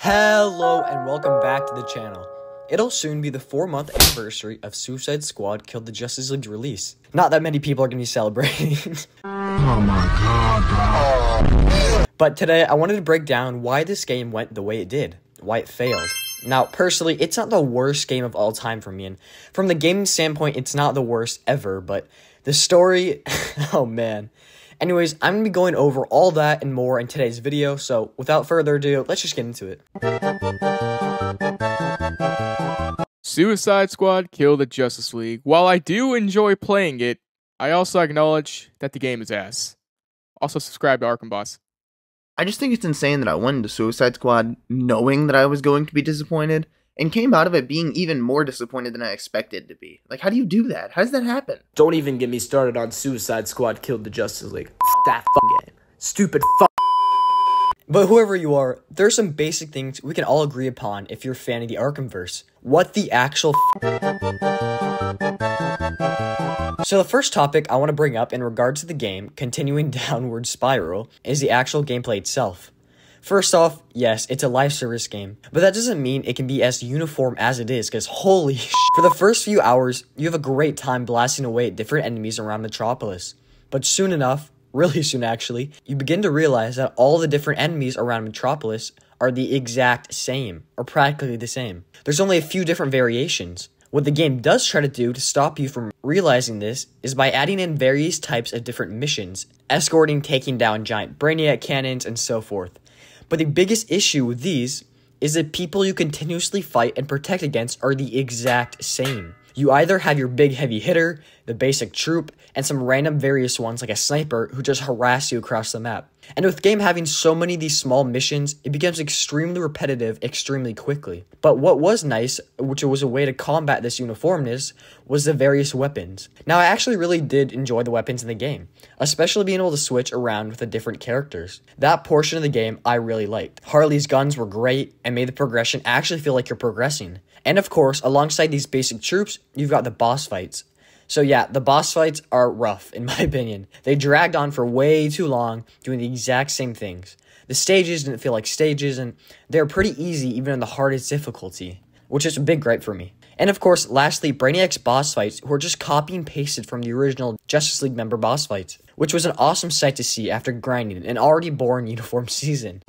Hello and welcome back to the channel. It'll soon be the 4-month anniversary of Suicide Squad Killed the Justice League's release. Not that many people are going to be celebrating. Oh my god, bro. But today I wanted to break down why this game went the way it did, why it failed. Now, personally, it's not the worst game of all time for me, and from the gaming standpoint, it's not the worst ever, but the story, oh man. Anyways, I'm going to be going over all that and more in today's video, so without further ado, let's just get into it. Suicide Squad Kill the Justice League. While I do enjoy playing it, I also acknowledge that the game is ass. Also subscribe to Arkham Boss. I just think it's insane that I went into Suicide Squad knowing that I was going to be disappointed, and came out of it being even more disappointed than I expected to be. Like, how do you do that? How does that happen? Don't even get me started on Suicide Squad Killed the Justice League. F that game. Stupid f. But whoever you are, there's some basic things we can all agree upon if you're a fan of the Arkhamverse. What the actual So the first topic I want to bring up in regards to the game continuing downward spiral is the actual gameplay itself. First off, yes, it's a live service game, but that doesn't mean it can be as uniform as it is, because holy sh**. For the first few hours, you have a great time blasting away at different enemies around Metropolis. But soon enough, really soon actually, you begin to realize that all the different enemies around Metropolis are the exact same, or practically the same. There's only a few different variations. What the game does try to do to stop you from realizing this is by adding in various types of different missions, escorting, taking down giant brainiac cannons, and so forth. But the biggest issue with these is that people you continuously fight and protect against are the exact same. You either have your big heavy hitter, the basic troop, and some random various ones like a sniper who just harass you across the map. And with the game having so many of these small missions, it becomes extremely repetitive extremely quickly. But what was nice, which was a way to combat this uniformness, was the various weapons. Now, I actually really did enjoy the weapons in the game, especially being able to switch around with the different characters. That portion of the game I really liked. Harley's guns were great and made the progression actually feel like you're progressing. And of course, alongside these basic troops, you've got the boss fights. So yeah, the boss fights are rough, in my opinion. They dragged on for way too long, doing the exact same things. The stages didn't feel like stages, and they're pretty easy even in the hardest difficulty, which is a big gripe for me. And of course, lastly, Brainiac's boss fights were just copy and pasted from the original Justice League member boss fights, which was an awesome sight to see after grinding an already boring uniform season.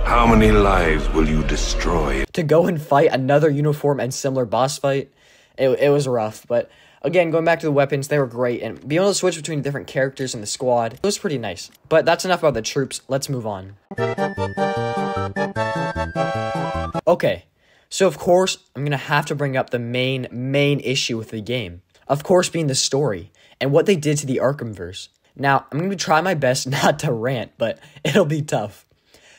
How many lives will you destroy? To go and fight another uniform and similar boss fight, it was rough, but again, going back to the weapons, they were great, and being able to switch between different characters in the squad, it was pretty nice. But that's enough about the troops, let's move on. Okay, so of course, I'm gonna have to bring up the main issue with the game. Of course, being the story, and what they did to the Arkhamverse. Now, I'm gonna try my best not to rant, but it'll be tough.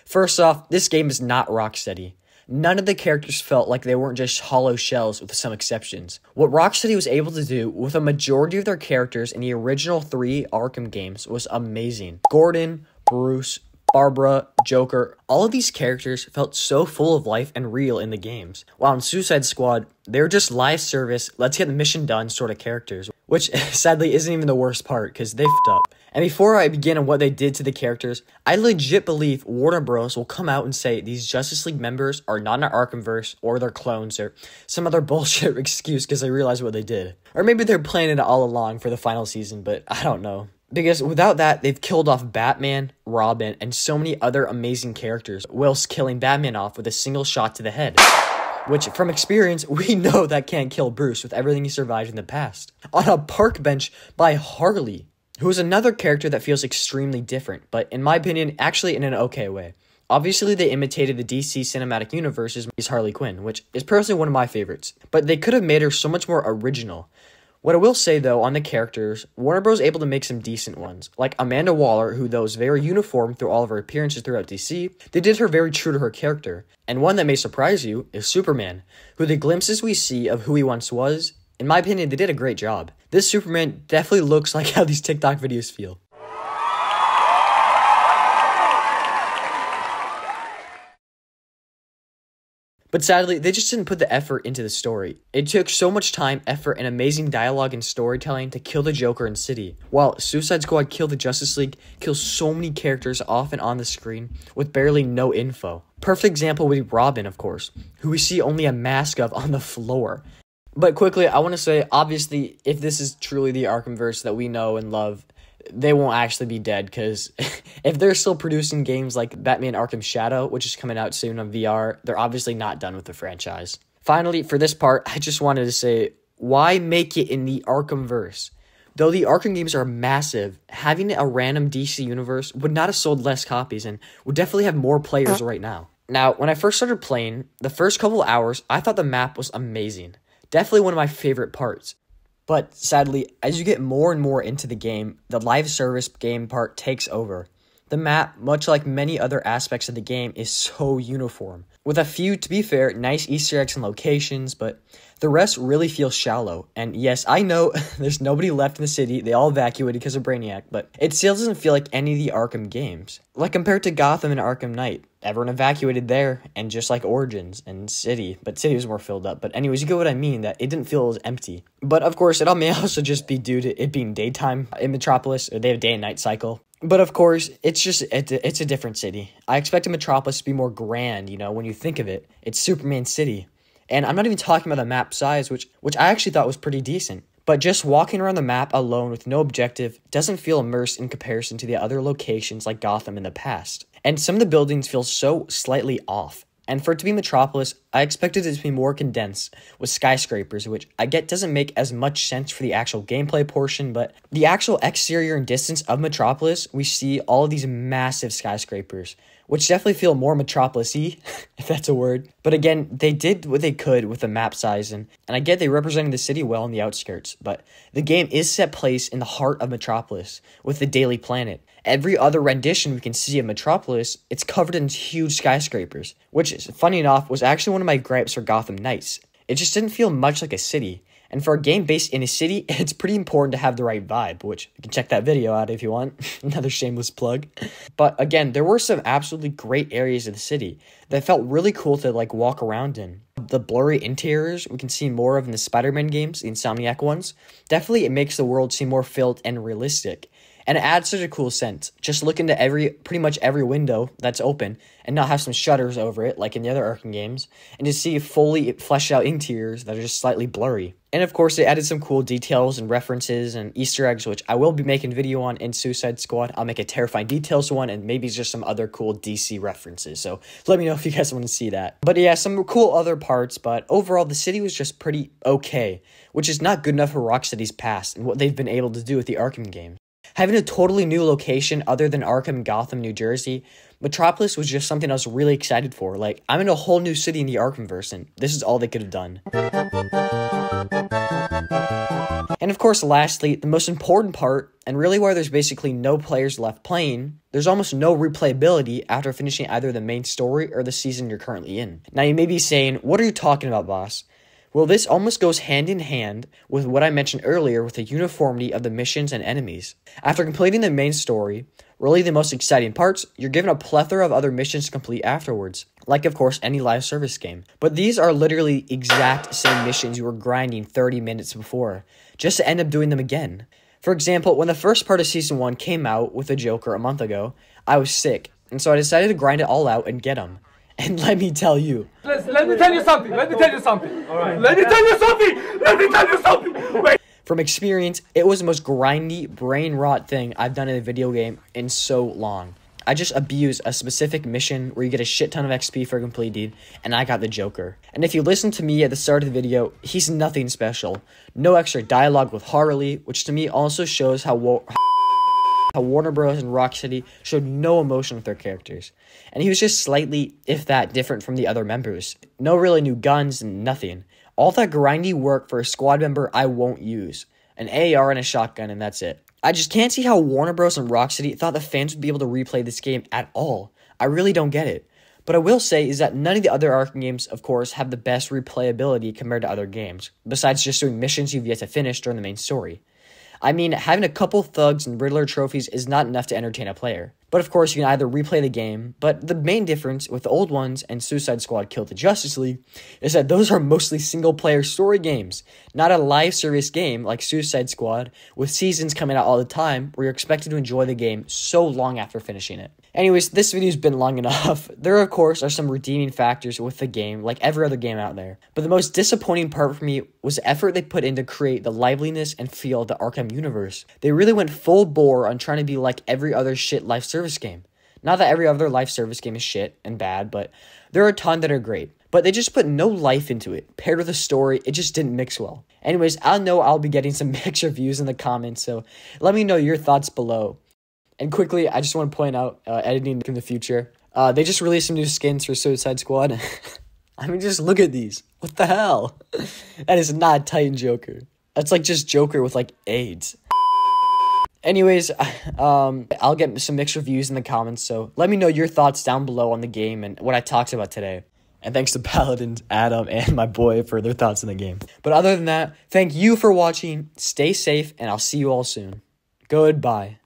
First off, this game is not Rocksteady. None of the characters felt like they weren't just hollow shells with some exceptions. What Rocksteady was able to do with a majority of their characters in the original 3 Arkham games was amazing. Gordon, Bruce, Barbara, Joker, all of these characters felt so full of life and real in the games. While in Suicide Squad, they were just live service, let's get the mission done sort of characters. Which, sadly, isn't even the worst part, because they f***ed up. And before I begin on what they did to the characters, I legit believe Warner Bros. Will come out and say these Justice League members are not in our Arkhamverse, or they're clones, or some other bullshit excuse because they realized what they did. Or maybe they're planning it all along for the final season, but I don't know. Because without that, they've killed off Batman, Robin, and so many other amazing characters, whilst killing Batman off with a single shot to the head. Which, from experience, we know that can't kill Bruce with everything he survived in the past. On a park bench by Harley, who is another character that feels extremely different, but in my opinion, actually in an okay way. Obviously, they imitated the DC Cinematic Universe's Harley Quinn, which is personally one of my favorites, but they could have made her so much more original. What I will say, though, on the characters, Warner Bros. Able to make some decent ones. Like Amanda Waller, who though is very uniform through all of her appearances throughout DC, they did her very true to her character. And one that may surprise you is Superman, who the glimpses we see of who he once was, in my opinion, they did a great job. This Superman definitely looks like how these TikTok videos feel. But sadly, they just didn't put the effort into the story. It took so much time, effort, and amazing dialogue and storytelling to kill the Joker in City, while Suicide Squad Kill the Justice League kills so many characters off and on the screen with barely no info. Perfect example would be Robin, of course, who we see only a mask of on the floor. But quickly, I want to say, obviously, if this is truly the Arkhamverse that we know and love, they won't actually be dead, because if they're still producing games like Batman Arkham Shadow, which is coming out soon on VR, they're obviously not done with the franchise. Finally, for this part, I just wanted to say, why make it in the Arkhamverse? Though the Arkham games are massive, having a random DC universe would not have sold less copies and would definitely have more players right now. Now, when I first started playing, the first couple hours, I thought the map was amazing. Definitely one of my favorite parts. But sadly, as you get more and more into the game, the live service game part takes over. The map, much like many other aspects of the game, is so uniform, with a few, to be fair, nice Easter eggs and locations, but the rest really feels shallow. And yes, I know there's nobody left in the city, they all evacuated because of Brainiac, but it still doesn't feel like any of the Arkham games. Like compared to Gotham and Arkham Knight, everyone evacuated there, and just like Origins and City, but City was more filled up. But anyways, you get what I mean, that it didn't feel as empty. But of course, it all may also just be due to it being daytime in Metropolis, or they have a day and night cycle. But of course, it's a different city. I expected Metropolis to be more grand, you know, when you think of it. It's Superman City. And I'm not even talking about the map size, which I actually thought was pretty decent. But just walking around the map alone with no objective doesn't feel immersed in comparison to the other locations like Gotham in the past. And some of the buildings feel so slightly off. And for it to be Metropolis, I expected it to be more condensed with skyscrapers, which I get doesn't make as much sense for the actual gameplay portion, but the actual exterior and distance of Metropolis, we see all of these massive skyscrapers, which definitely feel more Metropolis-y, if that's a word. But again, they did what they could with the map size, and I get they represented the city well on the outskirts, but the game is set place in the heart of Metropolis, with the Daily Planet. Every other rendition we can see of Metropolis, it's covered in huge skyscrapers, which is, funny enough, was actually one of my gripes for Gotham Knights. It just didn't feel much like a city. And for a game based in a city, it's pretty important to have the right vibe, which you can check that video out if you want. Another shameless plug. But again, there were some absolutely great areas of the city that felt really cool to like walk around in. The blurry interiors we can see more of in the Spider-Man games, the Insomniac ones. Definitely it makes the world seem more filled and realistic. And it adds such a cool sense. Just look into pretty much every window that's open and not have some shutters over it like in the other Arkham games, and to see fully fleshed out interiors that are just slightly blurry. And of course, they added some cool details and references and Easter eggs, which I will be making a video on in Suicide Squad. I'll make a Terrifying Details one and maybe just some other cool DC references. So let me know if you guys want to see that. But yeah, some cool other parts, but overall, the city was just pretty okay, which is not good enough for Rocksteady's past and what they've been able to do with the Arkham games. Having a totally new location other than Arkham, Gotham, New Jersey, Metropolis was just something I was really excited for. Like, I'm in a whole new city in the Arkhamverse, and this is all they could have done. And of course, lastly, the most important part, and really where there's basically no players left playing, there's almost no replayability after finishing either the main story or the season you're currently in. Now, you may be saying, what are you talking about, boss? Well, this almost goes hand in hand with what I mentioned earlier with the uniformity of the missions and enemies. After completing the main story, really the most exciting parts, you're given a plethora of other missions to complete afterwards, like of course any live service game. But these are literally exact same missions you were grinding 30 minutes before, just to end up doing them again. For example, when the first part of Season 1 came out with the Joker a month ago, I was sick, and so I decided to grind it all out and get him. And let me tell you. Let me tell you something. Let me tell you something. All right. Let me tell you something. Let me tell you something. Wait. From experience, it was the most grindy, brain rot thing I've done in a video game in so long. I just abused a specific mission where you get a shit ton of XP for completing, and I got the Joker. And if you listen to me at the start of the video, he's nothing special. No extra dialogue with Harley, which to me also shows how Warner Bros. And Rocksteady showed no emotion with their characters. And he was just slightly, if that, different from the other members. No really new guns and nothing. All that grindy work for a squad member I won't use. An AR and a shotgun, and that's it. I just can't see how Warner Bros. And Rocksteady thought the fans would be able to replay this game at all. I really don't get it. But I will say is that none of the other Arkham games, of course, have the best replayability compared to other games, besides just doing missions you've yet to finish during the main story. I mean, having a couple thugs and Riddler trophies is not enough to entertain a player. But of course, you can either replay the game, but the main difference with the old ones and Suicide Squad Kill the Justice League is that those are mostly single-player story games, not a live service game like Suicide Squad with seasons coming out all the time where you're expected to enjoy the game so long after finishing it. Anyways, this video's been long enough. There, of course, are some redeeming factors with the game, like every other game out there. But the most disappointing part for me was the effort they put in to create the liveliness and feel of the Arkham universe. They really went full bore on trying to be like every other shit live service game. Not that every other live service game is shit and bad, but there are a ton that are great. But they just put no life into it. Paired with a story, it just didn't mix well. Anyways, I know I'll be getting some mixed reviews in the comments, so let me know your thoughts below. And quickly, I just want to point out, editing in the future, they just released some new skins for Suicide Squad. I mean, just look at these. What the hell? That is not Titan Joker. That's like just Joker with like AIDS. Anyways, I'll get some mixed reviews in the comments, so let me know your thoughts down below on the game and what I talked about today. And thanks to Paladin, Adam, and my boy for their thoughts in the game. But other than that, thank you for watching, stay safe, and I'll see you all soon. Goodbye.